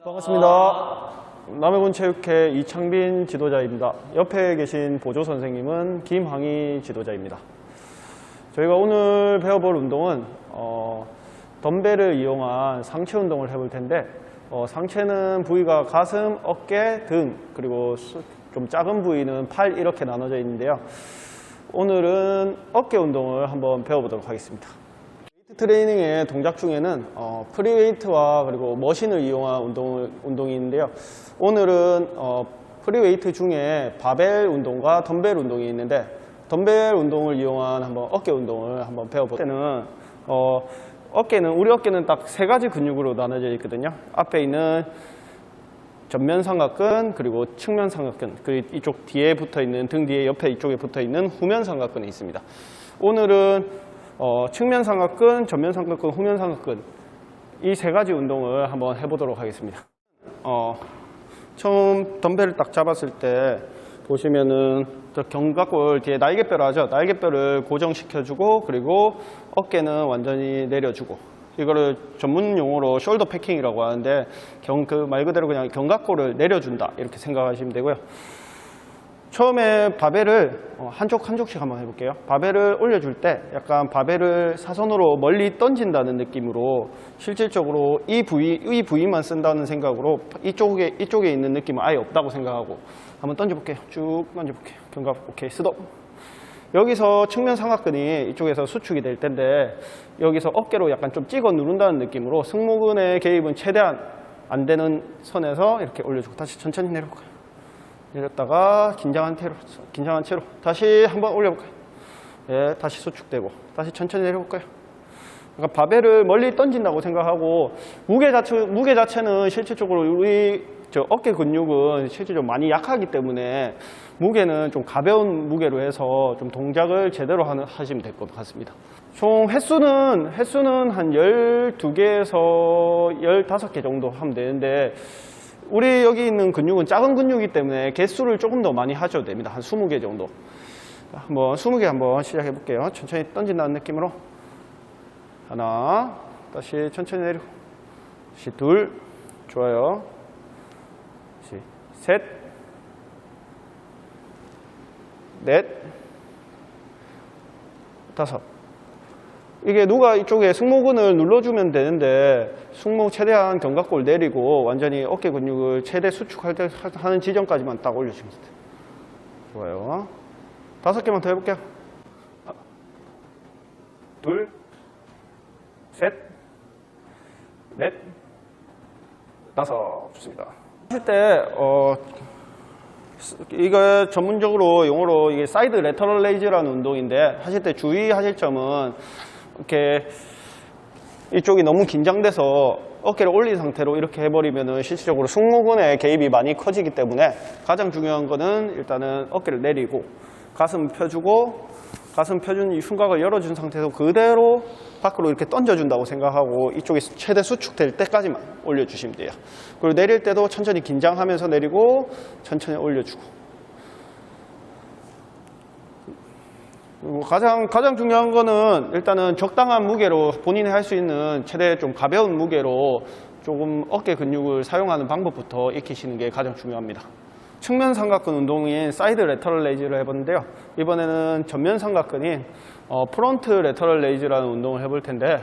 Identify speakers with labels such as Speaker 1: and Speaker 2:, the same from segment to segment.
Speaker 1: 반갑습니다. 남해군체육회 이창빈 지도자입니다. 옆에 계신 보조 선생님은 김항희 지도자입니다. 저희가 오늘 배워볼 운동은 덤벨을 이용한 상체 운동을 해볼 텐데 상체는 부위가 가슴, 어깨, 등, 그리고 좀 작은 부위는 팔 이렇게 나눠져 있는데요. 오늘은 어깨 운동을 한번 배워보도록 하겠습니다. 웨이트 트레이닝의 동작 중에는 프리웨이트와 그리고 머신을 이용한 운동이 있는데요. 오늘은 프리웨이트 중에 바벨 운동과 덤벨 운동이 있는데 덤벨 운동을 이용한 한번 어깨 운동을 한번 배워볼 때는 우리 어깨는 딱 세 가지 근육으로 나눠져 있거든요. 앞에 있는 전면 삼각근, 그리고 측면 삼각근, 그리고 이쪽 뒤에 붙어 있는 등 뒤에 옆에 이쪽에 붙어 있는 후면 삼각근이 있습니다. 오늘은 측면 삼각근, 전면 삼각근, 후면 삼각근 이 세 가지 운동을 한번 해보도록 하겠습니다. 처음 덤벨을 딱 잡았을 때 보시면은 견갑골 뒤에 날개뼈를 하죠. 날개뼈를 고정시켜주고 그리고 어깨는 완전히 내려주고 이거를 전문 용어로 숄더 패킹이라고 하는데 말 그대로 그냥 견갑골을 내려준다 이렇게 생각하시면 되고요. 처음에 바벨을 한쪽씩 한번 해볼게요. 바벨을 올려줄 때 약간 바벨을 사선으로 멀리 던진다는 느낌으로 실질적으로 이 부위만 쓴다는 생각으로 이쪽에 있는 느낌은 아예 없다고 생각하고 한번 던져볼게요. 쭉 던져볼게요. 견갑 오케이 스톱. 여기서 측면 삼각근이 이쪽에서 수축이 될 텐데 여기서 어깨로 약간 좀 찍어 누른다는 느낌으로 승모근의 개입은 최대한 안 되는 선에서 이렇게 올려주고 다시 천천히 내려볼까요? 내렸다가 긴장한 채로 다시 한번 올려볼까요? 예, 다시 수축되고 다시 천천히 내려볼까요? 그러니까 바벨을 멀리 던진다고 생각하고 무게 자체는 실질적으로 우리 어깨 근육은 실질적으로 많이 약하기 때문에 무게는 좀 가벼운 무게로 해서 좀 동작을 제대로 하시면 될 것 같습니다. 총 횟수는 한 12개에서 15개 정도 하면 되는데 우리 여기 있는 근육은 작은 근육이기 때문에 개수를 조금 더 많이 하셔도 됩니다. 한 20개 정도. 한번 20개 한번 시작해 볼게요. 천천히 던진다는 느낌으로. 하나, 다시 천천히 내리고. 다시 둘, 좋아요. 다시 셋, 넷, 다섯. 이게 누가 이쪽에 승모근을 눌러주면 되는데 최대한 견갑골 내리고 완전히 어깨 근육을 최대 수축할 때 하는 지점까지만 딱 올려주시면 돼요. 좋아요. 5개만 더 해볼게요. 둘, 셋, 넷, 다섯. 좋습니다. 하실 때 이거 전문적으로 용어로 이게 사이드 레터럴 레이즈라는 운동인데 하실 때 주의하실 점은 이렇게 이쪽이 너무 긴장돼서 어깨를 올린 상태로 이렇게 해버리면은 실질적으로 승모근의 개입이 많이 커지기 때문에 가장 중요한 거는 일단은 어깨를 내리고 가슴 펴주고 가슴 펴준 이 흉곽을 열어준 상태에서 그대로 밖으로 이렇게 던져준다고 생각하고 이쪽이 최대 수축될 때까지만 올려주시면 돼요. 그리고 내릴 때도 천천히 긴장하면서 내리고 천천히 올려주고. 그리고 가장 중요한 거는 일단은 적당한 무게로 본인이 할 수 있는 최대 좀 가벼운 무게로 조금 어깨 근육을 사용하는 방법부터 익히시는 게 가장 중요합니다. 측면 삼각근 운동인 사이드 레터럴 레이즈를 해봤는데요. 이번에는 전면 삼각근인 프론트 레터럴 레이즈라는 운동을 해볼 텐데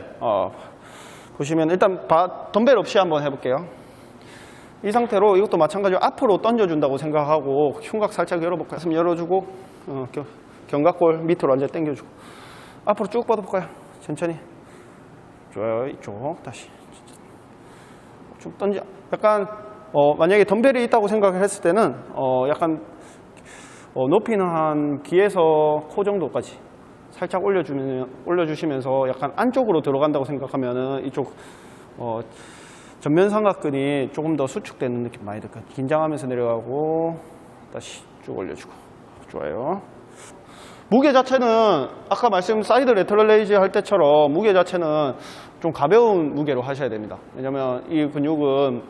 Speaker 1: 보시면 일단 덤벨 없이 한번 해볼게요. 이 상태로 이것도 마찬가지로 앞으로 던져준다고 생각하고 흉곽 살짝 열어볼까요? 가슴 열어주고 견갑골 밑으로 완전히 당겨주고 앞으로 쭉 뻗어볼까요? 천천히. 좋아요. 이쪽 다시 쭉 던져. 약간 만약에 덤벨이 있다고 생각을 했을 때는 약간 높이는 한 귀에서 코 정도까지 살짝 올려주시면서 약간 안쪽으로 들어간다고 생각하면은 이쪽 전면 삼각근이 조금 더 수축되는 느낌 많이 들거든요. 긴장하면서 내려가고 다시 쭉 올려주고. 좋아요. 무게 자체는 아까 사이드 레터럴 레이즈 할 때처럼 무게 자체는 좀 가벼운 무게로 하셔야 됩니다. 왜냐면 이 근육은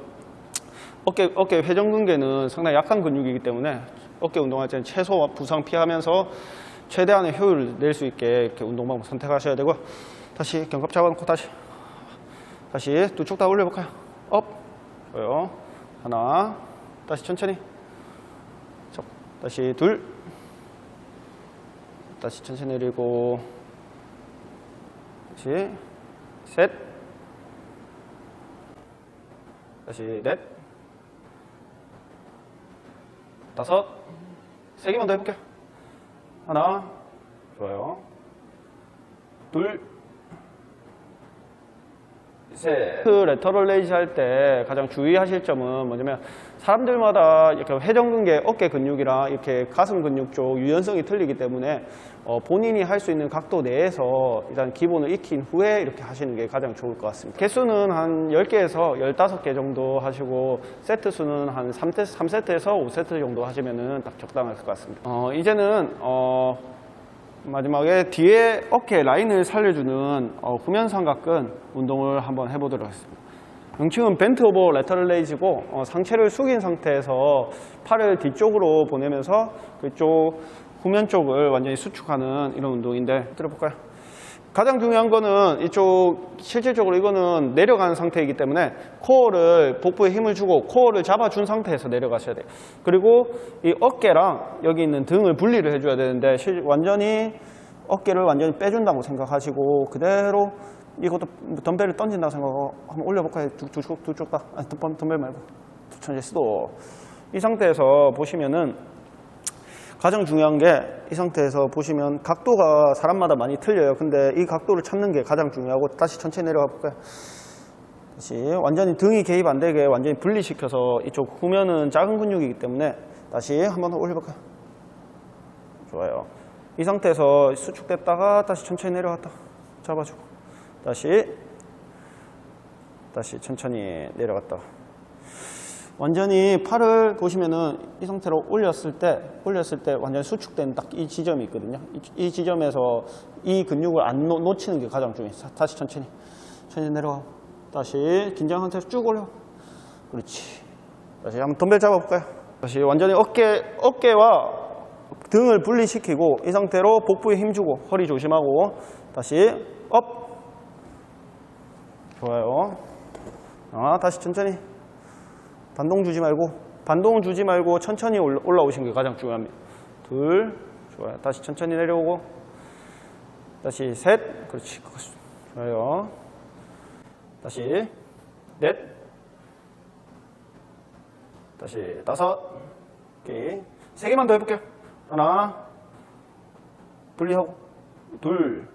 Speaker 1: 어깨 회전근개는 상당히 약한 근육이기 때문에 어깨 운동할 때는 최소 부상 피하면서 최대한의 효율을 낼 수 있게 이렇게 운동 방법 선택하셔야 되고 다시 견갑 잡아놓고 다시 두 쪽 다 올려볼까요? 업 좋아요. 하나, 다시 천천히. 다시 둘, 다시 천천히 내리고, 다시 셋, 다시 넷, 다섯, 세 개만 더 해볼게요. 하나, 좋아요. 둘, 셋. 그 레터럴 레이즈 할 때 가장 주의하실 점은 뭐냐면 사람들마다 이렇게 회전근개, 어깨 근육이랑 이렇게 가슴 근육 쪽 유연성이 틀리기 때문에 본인이 할 수 있는 각도 내에서 일단 기본을 익힌 후에 이렇게 하시는 게 가장 좋을 것 같습니다. 개수는 한 10개에서 15개 정도 하시고 세트 수는 한 3세트에서 5세트 정도 하시면 딱 적당할 것 같습니다. 이제는 마지막에 뒤에 어깨 라인을 살려주는 후면 삼각근 운동을 한번 해보도록 하겠습니다. 명칭은 벤트 오버 레터럴 레이즈고 상체를 숙인 상태에서 팔을 뒤쪽으로 보내면서 그쪽 후면 쪽을 완전히 수축하는 이런 운동인데 들어볼까요? 가장 중요한 거는 이쪽 실질적으로 이거는 내려가는 상태이기 때문에 코어를 복부에 힘을 주고 코어를 잡아준 상태에서 내려가셔야 돼요. 그리고 이 어깨랑 여기 있는 등을 분리를 해줘야 되는데 완전히 어깨를 완전히 빼준다고 생각하시고 그대로 이것도 덤벨을 던진다고 생각하고 한번 올려볼까요? 두 쪽 다. 아니, 덤벨 말고 천재스도. 이 상태에서 보시면은 가장 중요한 게 이 상태에서 보시면 각도가 사람마다 많이 틀려요. 근데 이 각도를 찾는 게 가장 중요하고 다시 천천히 내려가 볼까요? 다시 완전히 등이 개입 안 되게 완전히 분리시켜서 이쪽 후면은 작은 근육이기 때문에 다시 한번 더 올려볼까요? 좋아요. 이 상태에서 수축됐다가 다시 천천히 내려갔다 잡아주고 다시 천천히 내려갔다. 완전히 팔을 보시면은 이 상태로 올렸을 때 완전히 수축된 딱 이 지점이 있거든요. 이 지점에서 이 근육을 안 놓치는 게 가장 중요해요. 다시 천천히 내려가고 다시 긴장 상태에서 쭉 올려. 그렇지. 다시 한번 덤벨 잡아볼까요? 다시 완전히 어깨와 등을 분리시키고 이 상태로 복부에 힘주고 허리 조심하고 다시 업. 좋아요. 다시 천천히. 반동을 주지 말고 천천히 올라오시는 게 가장 중요합니다. 둘, 좋아요. 다시 천천히 내려오고 다시 셋, 그렇지. 좋아요. 다시 넷, 다시 다섯, 오케이. 세 개만 더 해볼게요. 하나, 분리하고 둘,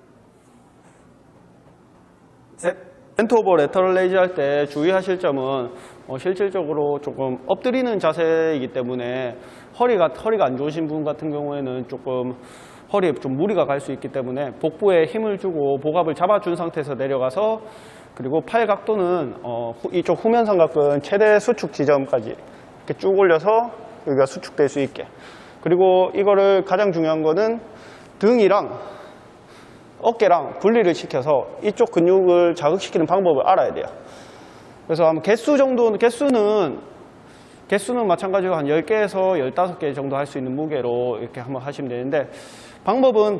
Speaker 1: 셋. 벤트 오버 레터럴 레이즈 할 때 주의하실 점은 실질적으로 조금 엎드리는 자세이기 때문에 허리가 안 좋으신 분 같은 경우에는 조금 허리에 좀 무리가 갈 수 있기 때문에 복부에 힘을 주고 복압을 잡아준 상태에서 내려가서 그리고 팔 각도는 이쪽 후면 삼각근 최대 수축 지점까지 이렇게 쭉 올려서 여기가 수축될 수 있게. 그리고 이거를 가장 중요한 거는 등이랑 어깨랑 분리를 시켜서 이쪽 근육을 자극시키는 방법을 알아야 돼요. 그래서 아마 개수는 마찬가지로 한 10개에서 15개 정도 할 수 있는 무게로 이렇게 한번 하시면 되는데 방법은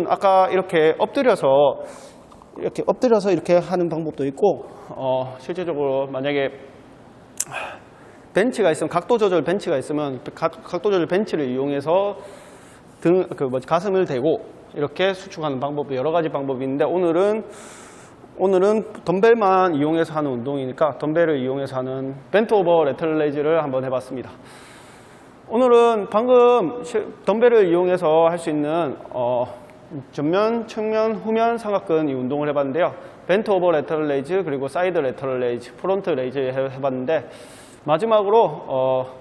Speaker 1: 아까 이렇게 엎드려서 이렇게 하는 방법도 있고 실제적으로 만약에 벤치가 있으면 각도 조절 벤치가 있으면 각도 조절 벤치를 이용해서 가슴을 대고 이렇게 수축하는 방법도 여러 가지 방법이 있는데 오늘은 덤벨만 이용해서 하는 운동이니까 덤벨을 이용해서 하는 벤트 오버 레터럴 레이즈를 한번 해봤습니다. 오늘은 방금 덤벨을 이용해서 할 수 있는 전면, 측면, 후면 삼각근 이 운동을 해봤는데요. 벤트 오버 레터럴 레이즈 그리고 사이드 레터럴 레이즈, 프론트 레이즈 해봤는데 마지막으로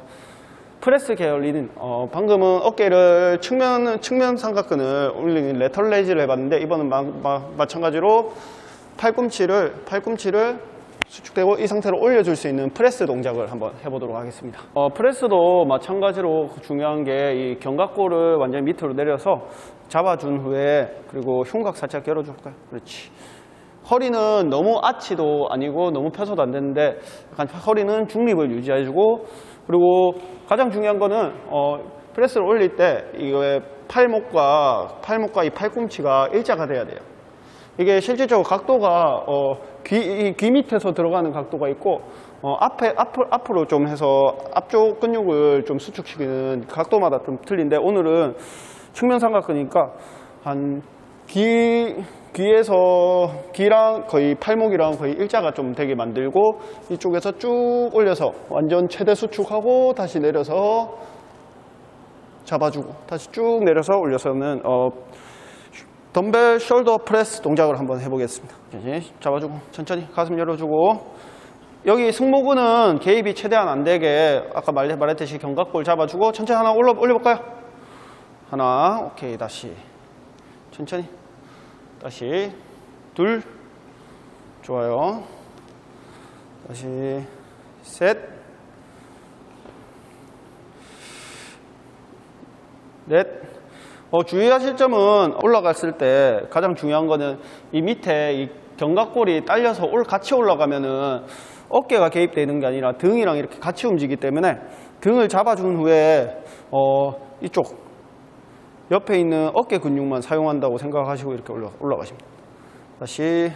Speaker 1: 프레스 계열인 방금은 어깨를 측면 삼각근을 올리는 레터럴 레이즈를 해봤는데 이번은 마찬가지로 팔꿈치를 수축되고 이 상태로 올려줄 수 있는 프레스 동작을 한번 해보도록 하겠습니다. 프레스도 마찬가지로 중요한 게 이 견갑골을 완전히 밑으로 내려서 잡아준 후에 그리고 흉곽 살짝 열어줄까요? 그렇지. 허리는 너무 아치도 아니고 너무 펴서도 안 되는데 약간 허리는 중립을 유지해주고 그리고 가장 중요한 거는 프레스를 올릴 때 이거의 팔목과 이 팔꿈치가 일자가 돼야 돼요. 이게 실질적으로 각도가 귀 밑에서 들어가는 각도가 있고 앞으로 좀 해서 앞쪽 근육을 좀 수축시키는 각도마다 좀 틀린데, 오늘은 측면 삼각근이니까 한 귀랑 거의 팔목이랑 거의 일자가 좀 되게 만들고, 이쪽에서 쭉 올려서 완전 최대 수축하고 다시 내려서 잡아주고 다시 쭉 내려서 올려서는 덤벨 숄더 프레스 동작을 한번 해보겠습니다. 잡아주고 천천히 가슴 열어주고, 여기 승모근은 개입이 최대한 안 되게 아까 말했듯이 견갑골 잡아주고 천천히 하나 올려볼까요? 하나, 오케이. 다시 천천히, 다시 둘, 좋아요. 다시 셋, 넷. 주의하실 점은 올라갔을 때 가장 중요한 거는 이 밑에 이 견갑골이 딸려서 같이 올라가면은 어깨가 개입되는 게 아니라 등이랑 이렇게 같이 움직이기 때문에 등을 잡아준 후에 이쪽 옆에 있는 어깨 근육만 사용한다고 생각하시고 이렇게 올라가십니다. 다시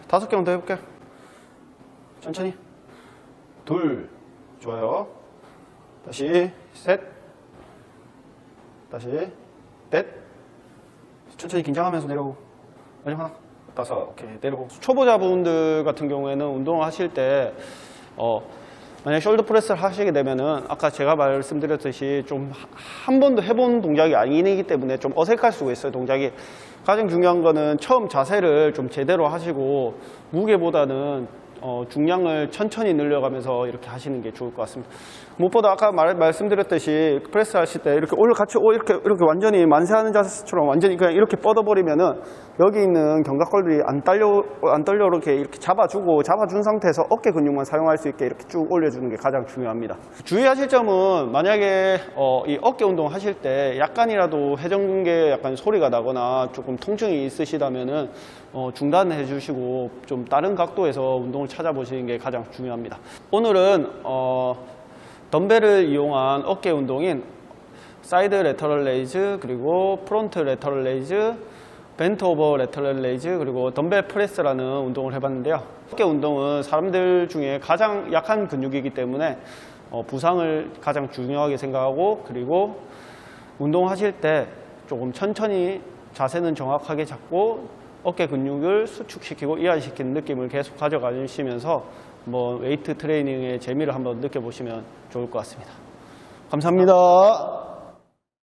Speaker 1: 5개만 더 해볼게요. 천천히. 둘, 좋아요. 다시 셋, 다시 넷, 천천히 긴장하면서 내려오고, 마지막 하나, 5, 오케이. 내려오고. 초보자분들 같은 경우에는 운동을 하실 때 만약에 숄더 프레스를 하시게 되면은 아까 제가 말씀드렸듯이 좀 한 번도 해본 동작이 아니기 때문에 좀 어색할 수가 있어요. 동작이 가장 중요한 거는 처음 자세를 좀 제대로 하시고 무게보다는 중량을 천천히 늘려가면서 이렇게 하시는 게 좋을 것 같습니다. 무엇보다 아까 말씀드렸듯이 프레스 하실 때 이렇게 이렇게 완전히 만세하는 자세처럼 완전히 그냥 이렇게 뻗어버리면은 여기 있는 견갑골들이 안 떨려 이렇게 잡아준 상태에서 어깨 근육만 사용할 수 있게 이렇게 쭉 올려주는 게 가장 중요합니다. 주의하실 점은 만약에 이 어깨 운동 하실 때 약간이라도 회전근개에 약간 소리가 나거나 조금 통증이 있으시다면은 중단해 주시고 좀 다른 각도에서 운동을 찾아보시는 게 가장 중요합니다. 오늘은 덤벨을 이용한 어깨 운동인 사이드 레터럴 레이즈, 그리고 프론트 레터럴 레이즈, 벤트 오버 레터럴 레이즈, 그리고 덤벨 프레스라는 운동을 해봤는데요. 어깨 운동은 사람들 중에 가장 약한 근육이기 때문에 부상을 가장 중요하게 생각하고, 그리고 운동하실 때 조금 천천히 자세는 정확하게 잡고 어깨 근육을 수축시키고 이완시키는 느낌을 계속 가져가시면서 웨이트 트레이닝의 재미를 한번 느껴보시면 좋을 것 같습니다. 감사합니다.